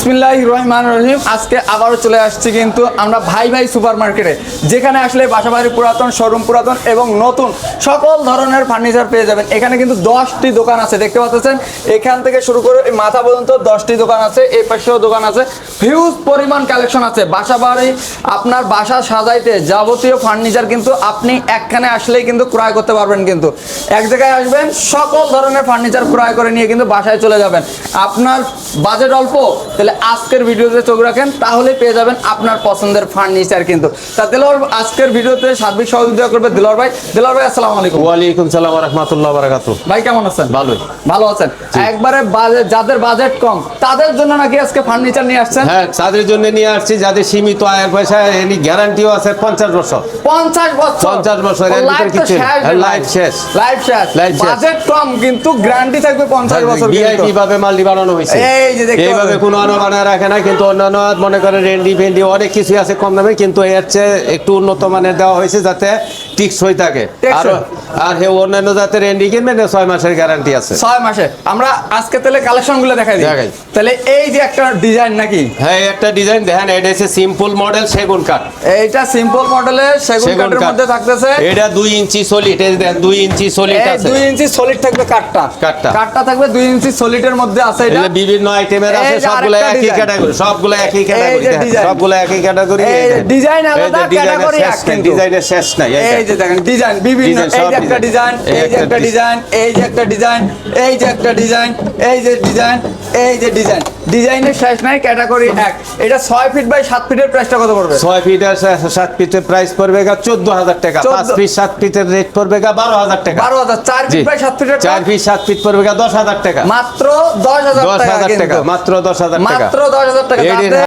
বিসমিল্লাহির রহমানির রহিম। আজকে আবারও চলে আসছি কিন্তু আমরা ভাই ভাই সুপার মার্কেটে, যেখানে আসলে বাসাবাড়ি পুরাতন, শোরুম পুরাতন এবং নতুন সকল ধরনের ফার্নিচার পেয়ে যাবেন। এখানে কিন্তু 10টি দোকান আছে, দেখতে পাচ্ছেন। এখান থেকে শুরু করে এই মাথা পর্যন্ত 10টি দোকান আছে, এই পাশেও দোকান আছে। হিউজ পরিমাণ কালেকশন আছে। বাসাবাড়ি আপনার বাসা সাজাইতে যাবতীয় ফার্নিচার কিন্তু আপনি একখানে আসলেই কিন্তু ক্রয় করতে পারবেন। কিন্তু এক জায়গায় আসবেন, সকল ধরনের ফার্নিচার ক্রয় করে নিয়ে কিন্তু বাসায় চলে যাবেন। আপনার বাজেট অল্প, তাহলে আজকের ভিডিওতে চোখ রাখেন, তাহলে পেয়ে যাবেন আপনার পছন্দের ফার্নিচার। কিন্তু তা দিলওয়ার আজকের ভিডিওতে সার্বিক সহযোগিতা করবে দিলওয়ার ভাই। দিলওয়ার ভাই, আসসালামু আলাইকুম। ওয়ালাইকুম সালাম ওয়া রাহমাতুল্লাহি ওয়া বারাকাতুহু। ভাই কেমন আছেন? ভালোই। ভালো আছেন? একবারে যাদের বাজেট কম তাদের জন্য নাকি আজকে ফার্নিচার নিয়ে আসছেন? হ্যাঁ, তাদের জন্য নিয়ে আসছি যাদের সীমিত আয়ের পয়সা, এনি গ্যারান্টিও আছে 50 বছর। 50 বছর? 50 বছর এর ভিতর কিছু লাইফ শেষ। লাইফ শেষ। বাজেট কম কিন্তু গ্যারান্টি থাকবে 50 বছর। ভিআইপি ভাবে মাল্টি বানানো হয়েছে। এই যে দেখতে এইভাবে কোনো বানায় রাখে না, কিন্তু অন্যান্য মনে করেন রেন্ডি ফেন্ডি অনেক কিছু আছে কম দামে, কিন্তু এর চেয়ে একটু উন্নত মানের দেওয়া হয়েছে যাতে টিকসই থাকে। আর হে অন্যান্য যাতে রেন্ডি কিনবেন 6 মাসের গ্যারান্টি আছে। 6 মাসে। আমরা আজকে তাহলে কালেকশনগুলো দেখাই দিই। তাহলে এই যে একটা ডিজাইন নাকি? হ্যাঁ, একটা ডিজাইন দেখেন, এটা হচ্ছে সিম্পল মডেল সেগুন কাঠ। এইটা সিম্পল মডেলের সেগুন কাঠের মধ্যে থাকতেছে। এটা 2 ইঞ্চি সলিড, এই দেখেন 2 ইঞ্চি সলিড আছে। 2 ইঞ্চি সলিড থাকবে কাঠটা থাকবে 2 ইঞ্চি সলিডের মধ্যে আছে। এটা বিভিন্ন আইটেমের আছে, সবগুলো একই ক্যাটাগরি, সবগুলো একই ডিজাইন আলাদা, ক্যাটাগরি এক, কিন্তু ডিজাইনের শেষ নাই। এই যে দেখেন ডিজাইন বিভিন্ন, এই যে একটা ডিজাইন, এই যে একটা ডিজাইন, এই যে একটা ডিজাইন, এই যে একটা ডিজাইন, এই যে ডিজাইন, এই যে ডিজাইন, ডিজাইনের শেষ নাই, ক্যাটাগরি এক। এটা 6 ফিট বাই 7 ফিটের প্রাইসটা কত পড়বে? 6 ফিট আর 7 ফিটের প্রাইস পড়বে 14000 টাকা। 5 ফিট 7 ফিটের রেট পড়বে 12000 টাকা। 12000। 4 ফিট বাই 7 ফিটের 4 ফিট 7 ফিট পড়বে 10000 টাকা। মাত্র 10000 টাকা। মাত্র 10000 টাকা। মাত্র 10000 টাকা।